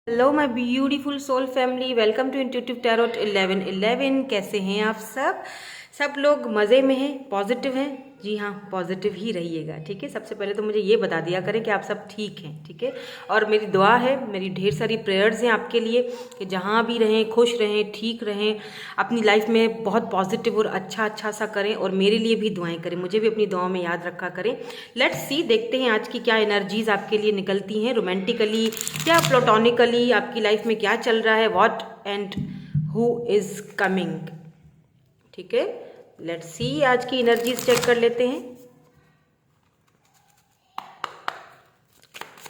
Hello my beautiful soul family, welcome to intuitive tarot 1111। कैसे हैं आप सब लोग? मज़े में हैं, पॉजिटिव हैं? जी हाँ, पॉजिटिव ही रहिएगा, ठीक है। सबसे पहले तो मुझे ये बता दिया करें कि आप सब ठीक हैं, ठीक है। और मेरी दुआ है, मेरी ढेर सारी प्रेयर्स हैं आपके लिए कि जहाँ भी रहें खुश रहें, ठीक रहें, अपनी लाइफ में बहुत पॉजिटिव और अच्छा सा करें। और मेरे लिए भी दुआएं करें, मुझे भी अपनी दुआओं में याद रखा करें। लेट्स सी, देखते हैं आज की क्या एनर्जीज आपके लिए निकलती हैं, रोमांटिकली या प्लोटोनिकली आपकी लाइफ में क्या चल रहा है, what and who is coming, ठीक है। लेट्स सी, आज की एनर्जीज चेक कर लेते हैं।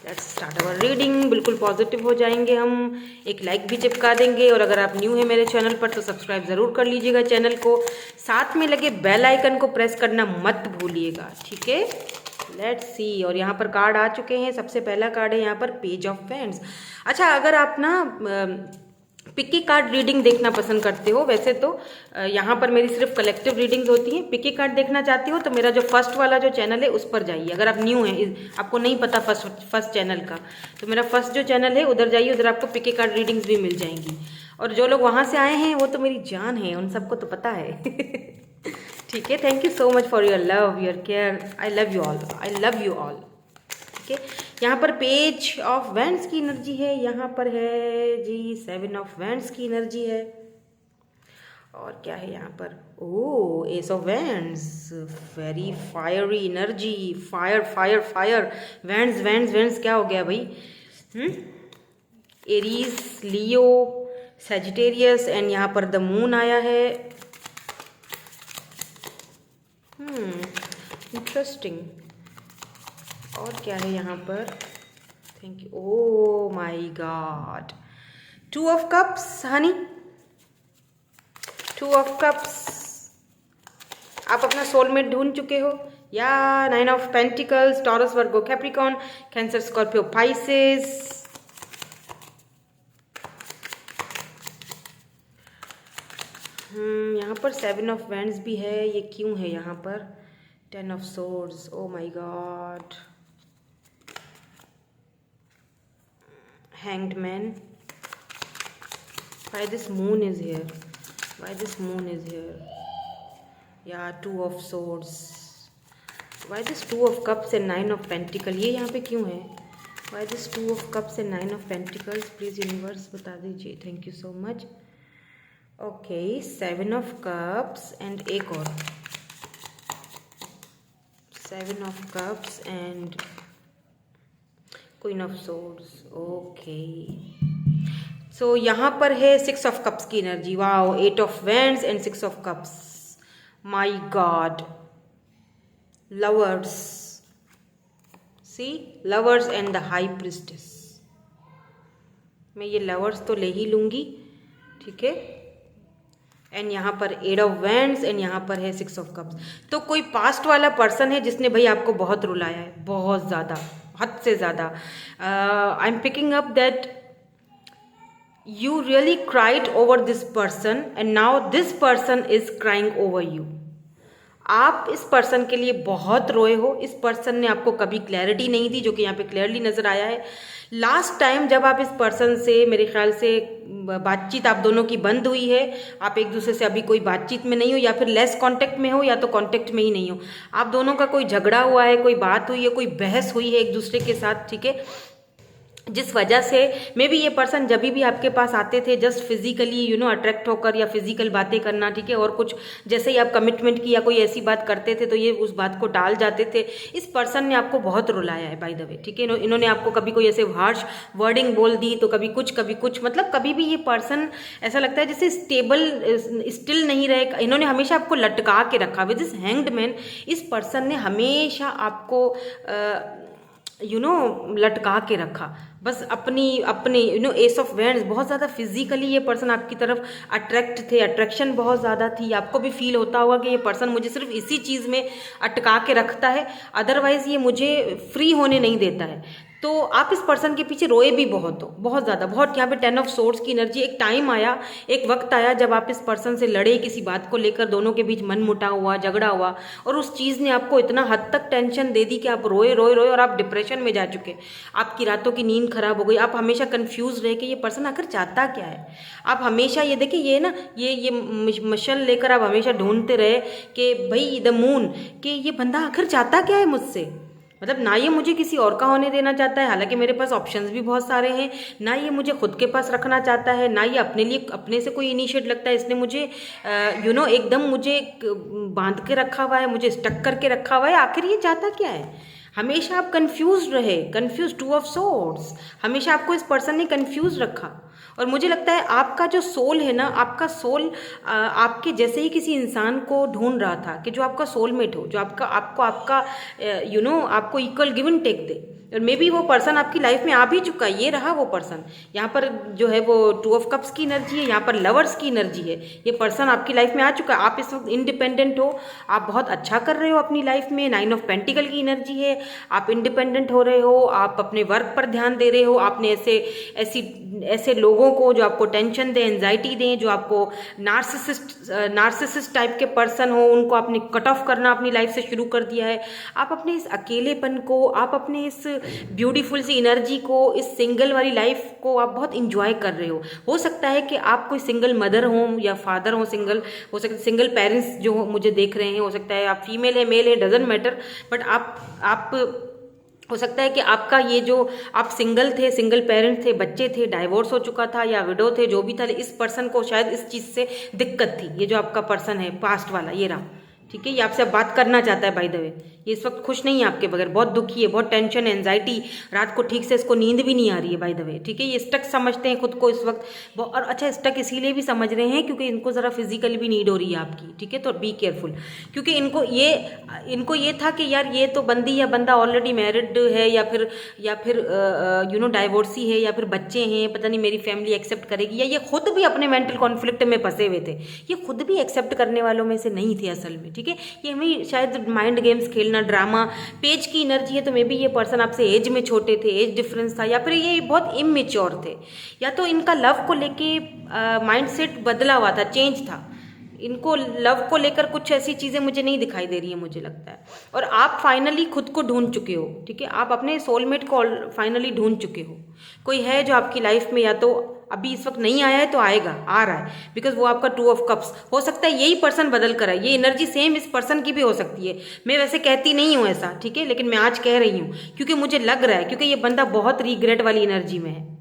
Let's start our reading. बिल्कुल पॉजिटिव हो जाएंगे हम, एक लाइक भी चिपका देंगे। और अगर आप न्यू हैं मेरे चैनल पर तो सब्सक्राइब ज़रूर कर लीजिएगा चैनल को, साथ में लगे बेल आइकन को प्रेस करना मत भूलिएगा, ठीक है। लेट्स सी, और यहाँ पर कार्ड आ चुके हैं। सबसे पहला कार्ड है यहाँ पर पेज ऑफ वैंड्स। अच्छा, अगर आप ना पिकी कार्ड रीडिंग देखना पसंद करते हो, वैसे तो यहाँ पर मेरी सिर्फ कलेक्टिव रीडिंग्स होती हैं। पिकी कार्ड देखना चाहते हो तो मेरा जो फर्स्ट वाला जो चैनल है उस पर जाइए। अगर आप न्यू हैं, आपको नहीं पता फर्स्ट चैनल का, तो मेरा फर्स्ट जो चैनल है उधर जाइए, उधर आपको पिकी कार्ड रीडिंग्स भी मिल जाएंगी। और जो लोग वहाँ से आए हैं वो तो मेरी जान है, उन सबको तो पता है। ठीक है, thank you so much for your love, your care. I love you all, I love you all, ठीक है। यहाँ पर पेज ऑफ वैंड्स की एनर्जी है, यहाँ पर है जी 7 ऑफ वैंड्स की एनर्जी है। और क्या है यहाँ पर? Oh, ace of wands, very fiery energy, fire fire fire. Wands wands wands क्या हो गया भाई? एरीज, लियो, सेजिटेरियस, एंड यहाँ पर द मून आया है। इंटरेस्टिंग। और क्या है यहाँ पर? Thank you. Oh my God, 2 of cups Honey, 2 of cups. आप अपना सोलमेट ढूंढ चुके हो या? 9 of pentacles, taurus, Virgo, Capricorn, cancer, Scorpio, Pisces. यहाँ पर 7 ऑफ वैंड्स भी है, ये क्यों है यहाँ पर? 10 of swords, oh my God, hanged man. Why this moon is here? Why this moon is here? Yeah, 2 of swords. Why this 2 of cups and 9 of pentacles? ये यहाँ पे क्यों है? Why this 2 of cups and 9 of pentacles? Please universe बता दीजिए, thank you so much. Okay, 7 of cups and एक और 7 of cups and queen of swords. Okay, so यहाँ पर है 6 ऑफ कप्स की energy. Wow, 8 of wands and 6 of cups. My god, lovers, see, lovers and the high priestess. मैं ये lovers तो ले ही लूंगी, ठीक है। एंड यहाँ पर 8 ऑफ वैंड्स एंड यहाँ पर है 6 ऑफ कप्स। तो कोई पास्ट वाला पर्सन है जिसने भाई आपको बहुत रुलाया है, बहुत ज़्यादा, हद से ज़्यादा। I am picking up that you really cried over this person and now this person is crying over you. आप इस पर्सन के लिए बहुत रोए हो। इस पर्सन ने आपको कभी क्लैरिटी नहीं दी, जो कि यहाँ पे क्लियरली नजर आया है। लास्ट टाइम जब आप इस पर्सन से, मेरे ख्याल से बातचीत आप दोनों की बंद हुई है, आप एक दूसरे से अभी कोई बातचीत में नहीं हो, या फिर लेस कांटेक्ट में हो, या तो कांटेक्ट में ही नहीं हो। आप दोनों का कोई झगड़ा हुआ है, कोई बात हुई है, कोई बहस हुई है एक दूसरे के साथ, ठीक है। जिस वजह से मे बी ये पर्सन जब भी आपके पास आते थे जस्ट फिजिकली अट्रैक्ट होकर, या फिजिकल बातें करना, ठीक है, और कुछ जैसे ही आप कमिटमेंट की या कोई ऐसी बात करते थे तो ये उस बात को टाल जाते थे। इस पर्सन ने आपको बहुत रुलाया है बाय द वे, ठीक है। इन्होंने आपको कभी कोई ऐसे हार्श वर्डिंग बोल दी, तो कभी कुछ, मतलब कभी भी ये पर्सन ऐसा लगता है जैसे स्टिल नहीं रहे। इन्होंने हमेशा आपको लटका के रखा। विद दिस हैंग्ड मैन, इस पर्सन ने हमेशा आपको लटका के रखा, बस अपने एस ऑफ वैंड्स। बहुत ज़्यादा फिजिकली ये पर्सन आपकी तरफ अट्रैक्ट थे, अट्रैक्शन बहुत ज़्यादा थी। आपको भी फील होता होगा कि ये पर्सन मुझे सिर्फ इसी चीज़ में अटका के रखता है, अदरवाइज़ ये मुझे फ्री होने नहीं देता है। तो आप इस पर्सन के पीछे रोए भी बहुत हो, बहुत ज़्यादा, बहुत। यहाँ पे 10 ऑफ सोर्ड्स की एनर्जी, एक टाइम आया, एक वक्त आया जब आप इस पर्सन से लड़े किसी बात को लेकर, दोनों के बीच मनमुटाव हुआ, झगड़ा हुआ, और उस चीज़ ने आपको इतना हद तक टेंशन दे दी कि आप रोए रोए रोए और आप डिप्रेशन में जा चुके। आपकी रातों की नींद खराब हो गई, आप हमेशा कन्फ्यूज रहे कि ये पर्सन आखिर चाहता क्या है। आप हमेशा ये देखिए, ये ना ये मशल लेकर आप हमेशा ढूंढते रहे कि भाई द मून, कि ये बंदा आखिर चाहता क्या है मुझसे। मतलब ना ये मुझे किसी और का होने देना चाहता है, हालांकि मेरे पास ऑप्शंस भी बहुत सारे हैं, ना ये मुझे खुद के पास रखना चाहता है, ना ये अपने लिए अपने से कोई इनिशिएट लगता है। इसने मुझे एकदम मुझे बांध के रखा हुआ है, मुझे स्टक करके रखा हुआ है। आखिर ये चाहता क्या है। हमेशा आप कंफ्यूज रहे, कंफ्यूज, 2 ऑफ सोर्ड्स, हमेशा आपको इस पर्सन ने कंफ्यूज रखा। और मुझे लगता है आपका जो सोल है ना, आपका सोल आपके जैसे ही किसी इंसान को ढूंढ रहा था कि जो आपका सोलमेट हो, जो आपका आपको इक्वल गिव एंड टेक दे। और मे बी वो पर्सन आपकी लाइफ में आ भी चुका है, ये रहा वो पर्सन। यहाँ पर जो है वो 2 ऑफ कप्स की एनर्जी है, यहाँ पर लवर्स की एनर्जी है। ये पर्सन आपकी लाइफ में आ चुका है, आप इस वक्त इंडिपेंडेंट हो, आप बहुत अच्छा कर रहे हो अपनी लाइफ में। 9 ऑफ पेंटिकल की एनर्जी है, आप इंडिपेंडेंट हो रहे हो, आप अपने वर्क पर ध्यान दे रहे हो। आपने ऐसे लोगों को जो आपको टेंशन दें, एंजाइटी दें, जो आपको नार्सिसिस्ट टाइप के पर्सन हो, उनको आपने कट ऑफ करना अपनी लाइफ से शुरू कर दिया है। आप अपने इस अकेलेपन को, आप अपने इस ब्यूटीफुल सी एनर्जी को, इस सिंगल वाली लाइफ को आप बहुत इंजॉय कर रहे हो सकता है कि आप कोई सिंगल मदर हो या फादर हो, सिंगल हो सकता है, सिंगल पेरेंट्स जो मुझे देख रहे हैं, हो सकता है आप फीमेल है मेल है, डजेंट मैटर, बट आप हो सकता है कि आपका ये जो आप सिंगल थे, सिंगल पेरेंट थे, बच्चे थे, डाइवोर्स हो चुका था या विडो थे, जो भी था, इस पर्सन को शायद इस चीज़ से दिक्कत थी। ये जो आपका पर्सन है पास्ट वाला, ये रहा, ठीक है, ये आपसे बात करना चाहता है। बाय द वे ये इस वक्त खुश नहीं है आपके बगैर, बहुत दुखी है, बहुत टेंशन, एंजाइटी, रात को ठीक से इसको नींद भी नहीं आ रही है। बाय द वे, ठीक है, ये स्टक समझते हैं खुद को इस वक्त। और अच्छा, स्टक इसीलिए भी समझ रहे हैं क्योंकि इनको ज़रा फिजिकली भी नीड हो रही है आपकी, ठीक है। तो बी केयरफुल, क्योंकि इनको ये था कि यार ये तो बंदी या बंदा ऑलरेडी मैरिड है या फिर डाइवोर्सी है, या फिर बच्चे हैं, पता नहीं मेरी फैमिली एक्सेप्ट करेगी, या ये खुद भी अपने मेंटल कॉन्फ्लिक्ट में फंसे हुए थे। ये खुद भी एक्सेप्ट करने वालों में से नहीं थे असल में, ठीक है। ये हमें शायद माइंड गेम्स खेलना, ड्रामा, पेज की एनर्जी है, तो मे बी ये पर्सन आपसे एज में छोटे थे, एज डिफरेंस था, या फिर ये बहुत इमेच्योर थे, या तो इनका लव को लेके माइंडसेट बदला हुआ था, चेंज था। इनको लव को लेकर कुछ ऐसी चीज़ें मुझे नहीं दिखाई दे रही है, मुझे लगता है। और आप फाइनली खुद को ढूंढ चुके हो, ठीक है, आप अपने सोलमेट को फाइनली ढूंढ चुके हो। कोई है जो आपकी लाइफ में या तो अभी इस वक्त नहीं आया है तो आएगा, आ रहा है, बिकॉज वो आपका 2 ऑफ कप्स हो सकता है, यही पर्सन बदल कर है। ये एनर्जी सेम इस पर्सन की भी हो सकती है। मैं वैसे कहती नहीं हूँ ऐसा, ठीक है, लेकिन मैं आज कह रही हूँ क्योंकि मुझे लग रहा है, क्योंकि ये बंदा बहुत रिग्रेट वाली एनर्जी में है।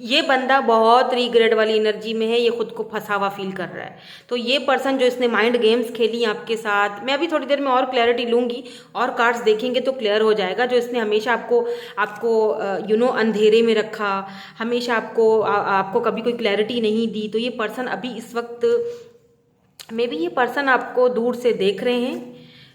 ये बंदा बहुत रिग्रेट वाली एनर्जी में है, ये खुद को फंसा हुआ फील कर रहा है। तो ये पर्सन जो इसने माइंड गेम्स खेली आपके साथ, मैं अभी थोड़ी देर में और क्लैरिटी लूंगी और कार्ड्स देखेंगे तो क्लियर हो जाएगा। जो इसने हमेशा आपको अंधेरे में रखा, हमेशा आपको कभी कोई क्लैरिटी नहीं दी, तो ये पर्सन अभी इस वक्त मे बी ये पर्सन आपको दूर से देख रहे हैं,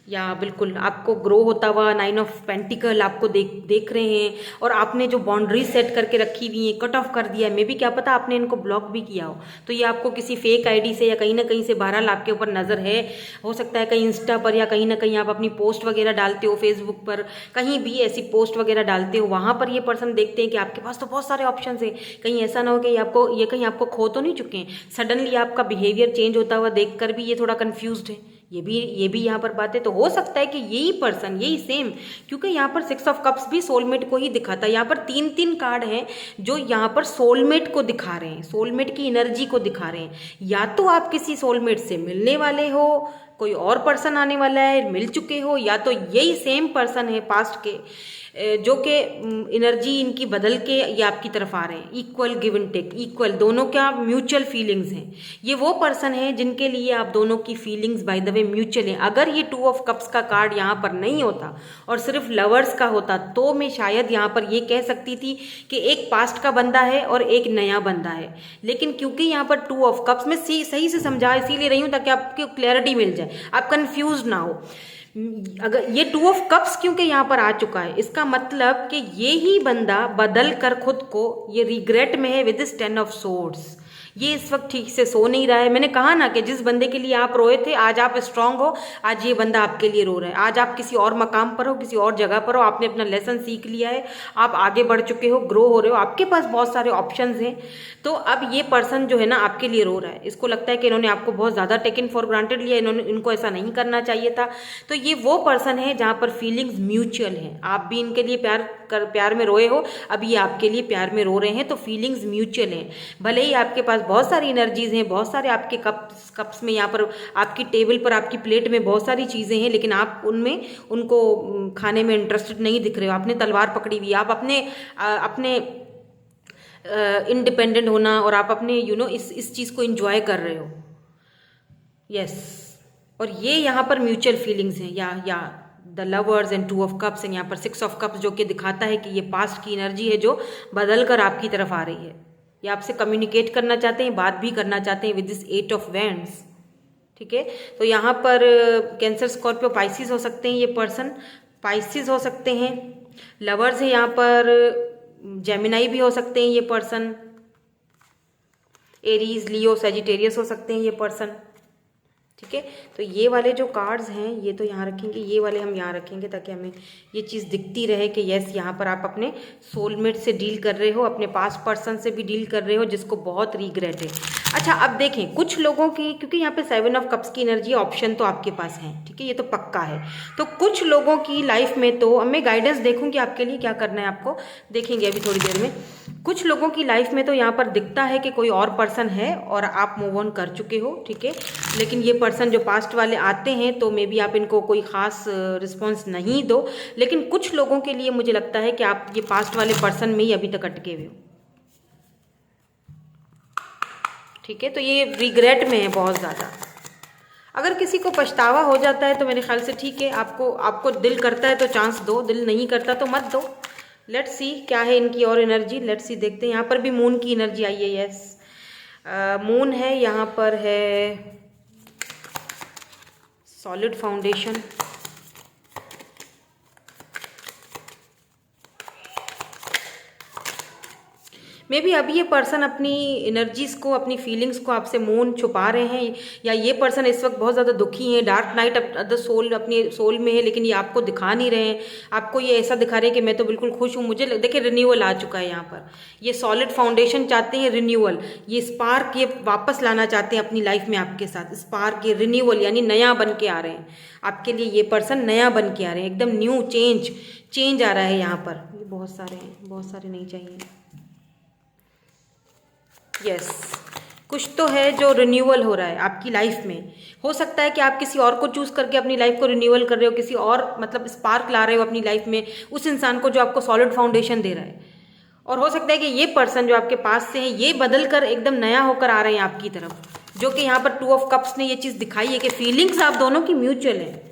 या बिल्कुल आपको ग्रो होता हुआ 9 ऑफ पेंटिकल आपको देख रहे हैं, और आपने जो बाउंड्री सेट करके रखी हुई है, कट ऑफ कर दिया है। मे बी क्या पता आपने इनको ब्लॉक भी किया हो, तो ये आपको किसी फेक आईडी से या कहीं ना कहीं से बहरहाल आपके ऊपर नज़र है। हो सकता है कहीं इंस्टा पर या कहीं ना कहीं आप अपनी पोस्ट वगैरह डालते हो, फेसबुक पर कहीं भी ऐसी पोस्ट वगैरह डालते हो, वहाँ पर ये पर्सन देखते हैं कि आपके पास तो बहुत सारे ऑप्शन है। कहीं ऐसा ना हो कि कहीं आपको खो तो नहीं चुके हैं। सडनली आपका बिहेवियर चेंज होता हुआ देख कर भी ये थोड़ा कन्फ्यूज्ड है। ये भी यहाँ पर बात है। तो हो सकता है कि यही पर्सन, यही सेम, क्योंकि यहाँ पर 6 ऑफ कप्स भी सोलमेट को ही दिखाता है। यहाँ पर 3 कार्ड हैं जो यहाँ पर सोलमेट को दिखा रहे हैं, सोलमेट की एनर्जी को दिखा रहे हैं। या तो आप किसी सोलमेट से मिलने वाले हो, कोई और पर्सन आने वाला है, मिल चुके हो, या तो यही सेम पर्सन है पास्ट के जो कि एनर्जी इनकी बदल के ये आपकी तरफ आ रहे हैं। Equal give and take, equal, दोनों क्या म्यूचुअल फीलिंग्स हैं। ये वो पर्सन है जिनके लिए आप दोनों की feelings by the way mutual हैं। अगर ये 2 ऑफ कप्स का कार्ड यहाँ पर नहीं होता और सिर्फ लवर्स का होता तो मैं शायद यहाँ पर ये कह सकती थी कि एक पास्ट का बंदा है और एक नया बंदा है। लेकिन क्योंकि यहाँ पर 2 ऑफ कप्स में सही से समझा इसीलिए रही हूँ ताकि आपको क्लैरिटी मिल जाए, आप कंफ्यूज ना हो। अगर ये 2 ऑफ कप्स क्योंकि यहाँ पर आ चुका है, इसका मतलब कि ये ही बंदा बदल कर खुद को ये रिग्रेट में है विद दिस 10 ऑफ सोर्ड्स। ये इस वक्त ठीक से सो नहीं रहा है। मैंने कहा ना कि जिस बंदे के लिए आप रोए थे, आज आप स्ट्रांग हो, आज ये बंदा आपके लिए रो रहा है। आज आप किसी और मकाम पर हो, किसी और जगह पर हो, आपने अपना लेसन सीख लिया है, आप आगे बढ़ चुके हो, ग्रो हो रहे हो, आपके पास बहुत सारे ऑप्शंस हैं। तो अब ये पर्सन जो है ना आपके लिए रो रहा है। इसको लगता है कि इन्होंने आपको बहुत ज़्यादा टेकन फॉर ग्रांटेड लिया, इनको ऐसा नहीं करना चाहिए था। तो ये वो पर्सन है जहाँ पर फीलिंग्स म्यूचुअल हैं। आप भी इनके लिए प्यार में रोए हो, अब ये आपके लिए प्यार में रो रहे हैं, तो फीलिंग्स म्यूचुअल हैं। भले ही आपके पास बहुत सारी एनर्जीज हैं, बहुत सारे आपके कप्स में, यहाँ पर आपकी टेबल पर, आपकी प्लेट में बहुत सारी चीज़ें हैं, लेकिन आप उनको खाने में इंटरेस्टेड नहीं दिख रहे हो। आपने तलवार पकड़ी हुई, आप अपने इंडिपेंडेंट होना और आप अपने इस चीज़ को इंजॉय कर रहे हो। यस, और ये यहाँ पर म्यूचुअल फीलिंग्स हैं, या the lovers and 2 of cups and यहाँ पर 6 ऑफ कप्स, जो कि दिखाता है कि ये पास्ट की एनर्जी है जो बदल कर आपकी तरफ आ रही है। ये आपसे कम्युनिकेट करना चाहते हैं, बात भी करना चाहते हैं विद दिस 8 ऑफ वैंड्स। ठीक है, तो यहाँ पर कैंसर, स्कॉर्पियो, पाइसिस हो सकते हैं। ये पर्सन पाइसिस हो सकते हैं। लवर्स है यहाँ पर, जेमिनाई भी हो सकते हैं ये पर्सन। एरीज, लियो, सेजिटेरियस हो सकते हैं ये पर्सन। ठीक है, तो ये वाले जो कार्ड्स हैं ये तो यहाँ रखेंगे, ये वाले हम यहाँ रखेंगे, ताकि हमें ये चीज़ दिखती रहे कि यस, यहाँ पर आप अपने सोलमेट से डील कर रहे हो, अपने पास्ट पर्सन से भी डील कर रहे हो, जिसको बहुत रिग्रेट है। अच्छा, अब देखें कुछ लोगों की, क्योंकि यहाँ पे 7 ऑफ कप्स की एनर्जी, ऑप्शन तो आपके पास है, ठीक है, ये तो पक्का है। तो कुछ लोगों की लाइफ में, तो अब मैं गाइडेंस देखूंगी आपके लिए क्या करना है, आपको देखेंगे अभी थोड़ी देर में। कुछ लोगों की लाइफ में तो यहाँ पर दिखता है कि कोई और पर्सन है और आप मूव ऑन कर चुके हो, ठीक है, लेकिन ये पर्सन जो पास्ट वाले आते हैं तो मे बी आप इनको कोई ख़ास रिस्पॉन्स नहीं दो, लेकिन कुछ लोगों के लिए मुझे लगता है कि आप ये पास्ट वाले पर्सन में ही अभी तक अटके हुए हो। ठीक है, तो ये रिग्रेट में है बहुत ज़्यादा। अगर किसी को पछतावा हो जाता है तो मेरे ख्याल से ठीक है, आपको दिल करता है तो चांस दो, दिल नहीं करता तो मत दो। लेट्स सी क्या है इनकी और एनर्जी, लेट्स सी, देखते हैं। यहाँ पर भी मून की एनर्जी आई है, यस, मून है, यहाँ पर है सॉलिड फाउंडेशन, मे बी अभी ये पर्सन अपनी एनर्जीज को, अपनी फीलिंग्स को आपसे मौन छुपा रहे हैं, या ये पर्सन इस वक्त बहुत ज़्यादा दुखी है, डार्क नाइट द सोल, अपनी सोल में है, लेकिन ये आपको दिखा नहीं रहे हैं। आपको ये ऐसा दिखा रहे हैं कि मैं तो बिल्कुल खुश हूँ, मुझे देखिए रिन्यूअल आ चुका है यहाँ पर। ये सॉलिड फाउंडेशन चाहते हैं, रिन्यूअल, ये स्पार्क ये वापस लाना चाहते हैं अपनी लाइफ में आपके साथ। स्पार्क, ये रिन्यूअल यानी नया बन के आ रहे हैं आपके लिए, ये पर्सन नया बन के आ रहे हैं, एकदम न्यू चेंज आ रहा है यहाँ पर। ये बहुत सारे हैं, बहुत सारे नहीं चाहिए। यस, कुछ तो है जो रिन्यूअल हो रहा है आपकी लाइफ में। हो सकता है कि आप किसी और को चूज़ करके अपनी लाइफ को रिन्यूअल कर रहे हो, किसी और मतलब स्पार्क ला रहे हो अपनी लाइफ में, उस इंसान को जो आपको सॉलिड फाउंडेशन दे रहा है। और हो सकता है कि ये पर्सन जो आपके पास से है, ये बदल कर एकदम नया होकर आ रहे हैं आपकी तरफ, जो कि यहाँ पर 2 ऑफ कप्स ने ये चीज़ दिखाई है कि फीलिंग्स आप दोनों की म्यूचुअल है।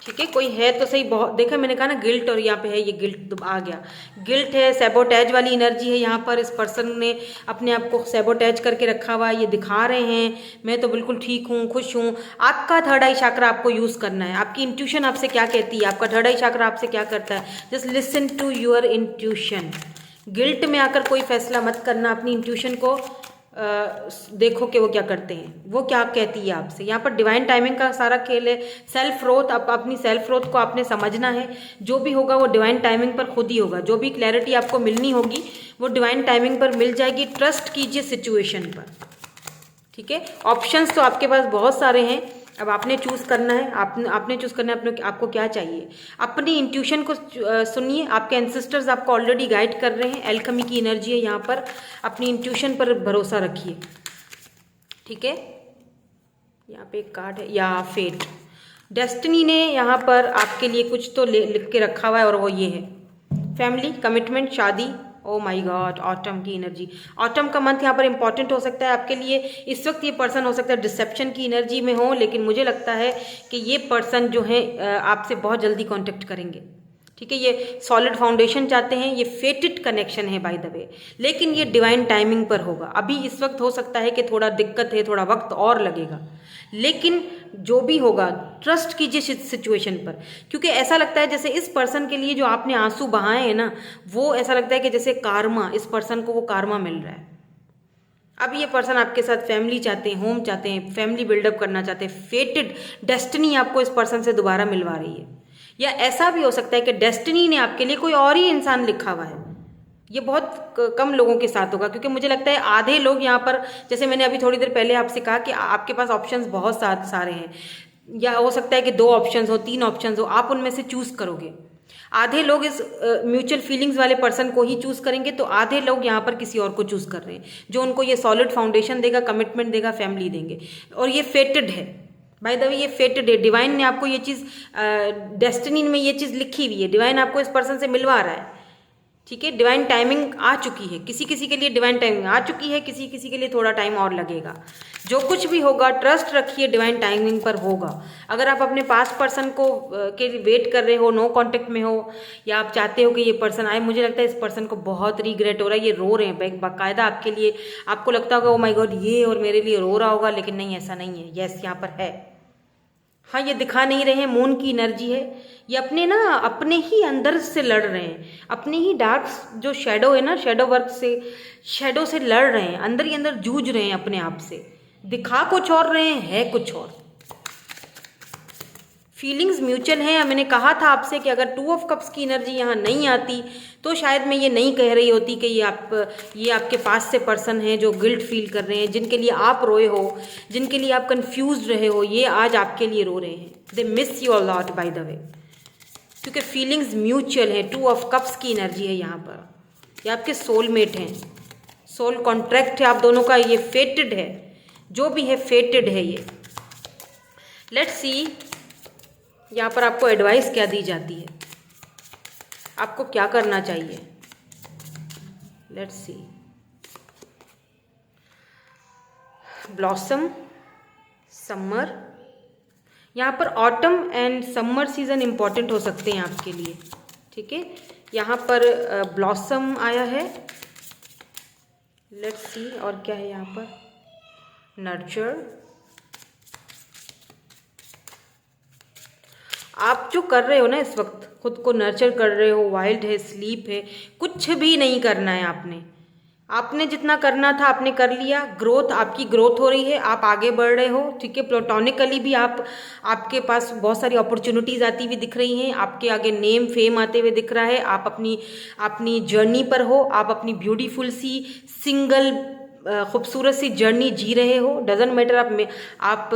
ठीक है, कोई है तो सही। बहुत देखा, मैंने कहा ना गिल्ट, और यहाँ पे है ये गिल्ट आ गया, गिल्ट है, सैबोटैज वाली एनर्जी है यहाँ पर। इस पर्सन ने अपने आप को सैबोटैज करके रखा हुआ है, ये दिखा रहे हैं मैं तो बिल्कुल ठीक हूँ, खुश हूँ। आपका थर्ड आई चक्रा आपको यूज़ करना है, आपकी इंट्यूशन आपसे क्या कहती है, आपका थर्ड आई चक्रा आपसे क्या करता है। Just listen to your intuition. Guilt में आकर कोई फैसला मत करना, अपनी इंट्यूशन को देखो कि वो क्या करते हैं, वो क्या कहती है आपसे। यहाँ पर डिवाइन टाइमिंग का सारा खेल है, सेल्फ ग्रोथ, अपनी सेल्फ ग्रोथ को आपने समझना है। जो भी होगा वो डिवाइन टाइमिंग पर खुद ही होगा, जो भी क्लैरिटी आपको मिलनी होगी वो डिवाइन टाइमिंग पर मिल जाएगी। ट्रस्ट कीजिए सिचुएशन पर, ठीक है। ऑप्शंस तो आपके पास बहुत सारे हैं, अब आपने चूज़ करना है, आपने चूज़ करना है आपको क्या चाहिए। अपनी इंट्यूशन को सुनिए, आपके एंसेस्टर्स आपको ऑलरेडी गाइड कर रहे हैं। एल्केमी की एनर्जी है यहाँ पर, अपनी इंट्यूशन पर भरोसा रखिए, ठीक है। यहाँ पे एक कार्ड है, या फेट, डेस्टिनी ने यहाँ पर आपके लिए कुछ तो लिख के रखा हुआ है, और वो ये है फैमिली, कमिटमेंट, शादी। ओ माय गॉड, ऑटम की एनर्जी। ऑटम का मंथ यहाँ पर इंपॉर्टेंट हो सकता है आपके लिए। इस वक्त ये पर्सन हो सकता है डिसेप्शन की एनर्जी में हो, लेकिन मुझे लगता है कि ये पर्सन जो है आपसे बहुत जल्दी कांटेक्ट करेंगे, ठीक है। ये सॉलिड फाउंडेशन चाहते हैं, ये फेटेड कनेक्शन है बाय द वे, लेकिन ये डिवाइन टाइमिंग पर होगा। अभी इस वक्त हो सकता है कि थोड़ा दिक्कत है, थोड़ा वक्त और लगेगा, लेकिन जो भी होगा ट्रस्ट कीजिए सिचुएशन पर। क्योंकि ऐसा लगता है जैसे इस पर्सन के लिए जो आपने आंसू बहाए हैं ना, वो ऐसा लगता है कि जैसे कारमा, इस पर्सन को वो कारमा मिल रहा है। अब ये पर्सन आपके साथ फैमिली चाहते हैं, होम चाहते हैं, फैमिली बिल्डअप करना चाहते हैं। फेटेड डेस्टिनी आपको इस पर्सन से दोबारा मिलवा रही है। या ऐसा भी हो सकता है कि डेस्टिनी ने आपके लिए कोई और ही इंसान लिखा हुआ है। ये बहुत कम लोगों के साथ होगा, क्योंकि मुझे लगता है आधे लोग यहाँ पर, जैसे मैंने अभी थोड़ी देर पहले आपसे कहा कि आपके पास ऑप्शंस बहुत सारे हैं, या हो सकता है कि 2 ऑप्शंस हो, 3 ऑप्शंस हो, आप उनमें से चूज करोगे। आधे लोग इस म्यूचुअल फीलिंग्स वाले पर्सन को ही चूज करेंगे, तो आधे लोग यहाँ पर किसी और को चूज कर रहे हैं जो उनको ये सॉलिड फाउंडेशन देगा, कमिटमेंट देगा, फैमिली देंगे। और ये फेटेड है, बाय द वे ये फेटेड है। डिवाइन ने आपको ये चीज़, डेस्टिनी में ये चीज़ लिखी हुई है, डिवाइन आपको इस पर्सन से मिलवा रहा है। ठीक है, डिवाइन टाइमिंग आ चुकी है, किसी किसी के लिए डिवाइन टाइमिंग आ चुकी है, किसी किसी के लिए थोड़ा टाइम और लगेगा। जो कुछ भी होगा ट्रस्ट रखिए, डिवाइन टाइमिंग पर होगा। अगर आप अपने पास्ट पर्सन को के वेट कर रहे हो, नो कांटेक्ट में हो, या आप चाहते हो कि ये पर्सन आए, मुझे लगता है इस पर्सन को बहुत रिग्रेट हो रहा है, ये रो रहे हैं बाकायदा आपके लिए। आपको लगता होगा ओ माय गॉड ये और मेरे लिए रो रहा होगा, लेकिन नहीं, ऐसा नहीं है। यस, यहाँ पर है। हाँ, ये दिखा नहीं रहे हैं, मून की एनर्जी है। ये अपने ही अंदर से लड़ रहे हैं, अपने ही डार्क जो शेडो है ना, शेडो वर्क से, शेडो से लड़ रहे हैं, अंदर ही अंदर जूझ रहे हैं अपने आप से। दिखा कुछ और रहे हैं, है कुछ और। फीलिंग्स म्यूचुअल हैं। मैंने कहा था आपसे कि अगर 2 ऑफ कप्स की एनर्जी यहाँ नहीं आती तो शायद मैं ये नहीं कह रही होती कि ये आपके पास से पर्सन है जो गिल्ट फील कर रहे हैं, जिनके लिए आप रोए हो, जिनके लिए आप कंफ्यूज रहे हो, ये आज आपके लिए रो रहे हैं। They miss you a lot by the way, क्योंकि फीलिंग्स म्यूचुअल है। 2 ऑफ कप्स की एनर्जी है यहाँ पर। ये आपके सोलमेट हैं, सोल कॉन्ट्रैक्ट है आप दोनों का। ये फेटेड है, जो भी है फेटेड है ये। लेट्स सी यहाँ पर आपको एडवाइस क्या दी जाती है, आपको क्या करना चाहिए। Let's see, blossom, summer. यहाँ पर autumn and summer season important हो सकते हैं आपके लिए। ठीक है, यहाँ पर ब्लॉसम आया है। लेट्स सी और क्या है यहाँ पर, नर्चर। आप जो कर रहे हो ना इस वक्त, खुद को नर्चर कर रहे हो, वाइल्ड है, स्लीप है, कुछ भी नहीं करना है आपने जितना करना था आपने कर लिया। ग्रोथ, आपकी ग्रोथ हो रही है, आप आगे बढ़ रहे हो। ठीक है, प्लेटोनिकली भी आपके पास बहुत सारी अपॉर्चुनिटीज आती हुई दिख रही हैं, आपके आगे नेम फेम आते हुए दिख रहा है। आप अपनी जर्नी पर हो, आप अपनी ब्यूटीफुल सी सिंगल खूबसूरत सी जर्नी जी रहे हो। डजेंट मैटर आप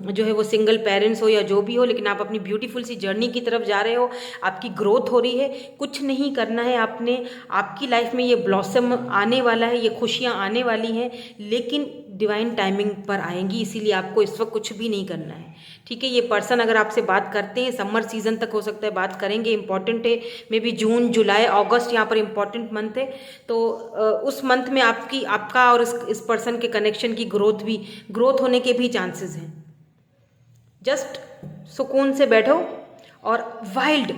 जो है वो सिंगल पेरेंट्स हो या जो भी हो, लेकिन आप अपनी ब्यूटीफुल सी जर्नी की तरफ जा रहे हो। आपकी ग्रोथ हो रही है, कुछ नहीं करना है आपने। आपकी लाइफ में ये ब्लॉसम आने वाला है, ये खुशियाँ आने वाली हैं, लेकिन डिवाइन टाइमिंग पर आएंगी, इसीलिए आपको इस वक्त कुछ भी नहीं करना है। ठीक है, ये पर्सन अगर आपसे बात करते हैं, समर सीजन तक हो सकता है बात करेंगे, इंपॉर्टेंट है। मे बी जून, जुलाई, अगस्त यहाँ पर इंपॉर्टेंट मंथ है। तो उस मंथ में आपका और इस पर्सन के कनेक्शन की ग्रोथ होने के भी चांसेस हैं। जस्ट सुकून से बैठो और वाइल्ड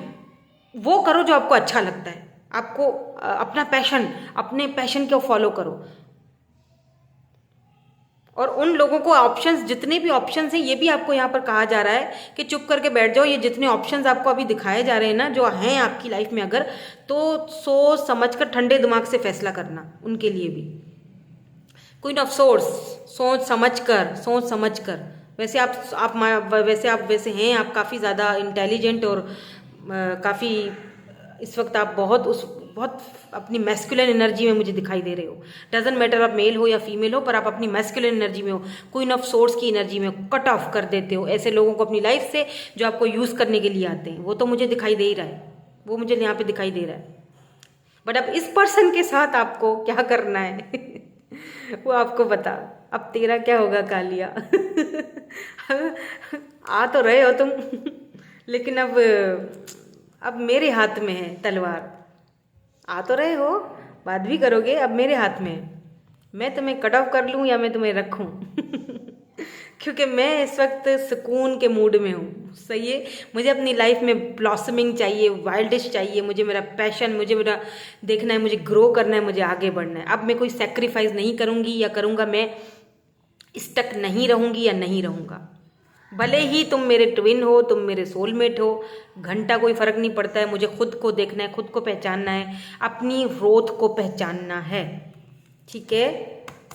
वो करो जो आपको अच्छा लगता है। आपको अपने पैशन को फॉलो करो। और उन लोगों को ऑप्शंस, जितने भी ऑप्शंस हैं, ये भी आपको यहाँ पर कहा जा रहा है कि चुप करके बैठ जाओ। ये जितने ऑप्शंस आपको अभी दिखाए जा रहे हैं ना, जो हैं आपकी लाइफ में, अगर तो सोच समझ कर ठंडे दिमाग से फैसला करना उनके लिए भी। क्वीन ऑफ सोर्स, सोच समझ कर। वैसे वैसे हैं, आप काफ़ी ज़्यादा इंटेलिजेंट और काफ़ी इस वक्त आप बहुत अपनी मैस्कुलिन एनर्जी में मुझे दिखाई दे रहे हो। डजेंट मैटर आप मेल हो या फीमेल हो, पर आप अपनी मैस्कुलिन एनर्जी में हो, क्वीन ऑफ सोर्स की एनर्जी में कट ऑफ कर देते हो ऐसे लोगों को अपनी लाइफ से जो आपको यूज़ करने के लिए आते हैं। वो तो मुझे दिखाई दे ही रहा है, वो मुझे यहाँ पे दिखाई दे रहा है। बट अब इस पर्सन के साथ आपको क्या करना है वो आपको बता। अब तेरा क्या होगा कालिया आ तो रहे हो तुम लेकिन अब मेरे हाथ में है तलवार। आ तो रहे हो, बात भी करोगे, अब मेरे हाथ में है। मैं तुम्हें कट ऑफ कर लूँ या मैं तुम्हें रखूँ क्योंकि मैं इस वक्त सुकून के मूड में हूँ। सही है, मुझे अपनी लाइफ में ब्लॉसमिंग चाहिए, वाइल्डिश चाहिए। मुझे मेरा पैशन, मुझे मेरा देखना है, मुझे ग्रो करना है, मुझे आगे बढ़ना है। अब मैं कोई सेक्रीफाइस नहीं करूँगी या करूँगा, मैं स्टक नहीं रहूँगी या नहीं रहूँगा। भले ही तुम मेरे ट्विन हो, तुम मेरे सोलमेट हो, घंटा कोई फर्क नहीं पड़ता है। मुझे खुद को देखना है, खुद को पहचानना है, अपनी ग्रोथ को पहचानना है। ठीक है,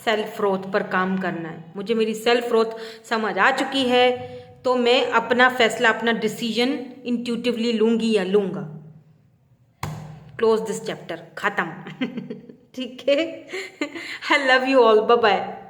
सेल्फ ग्रोथ पर काम करना है। मुझे मेरी सेल्फ ग्रोथ समझ आ चुकी है, तो मैं अपना फैसला, अपना डिसीजन इंट्यूटिवली लूंगी या लूंगा। क्लोज दिस चैप्टर, खत्म। ठीक है। I love you all, bye bye.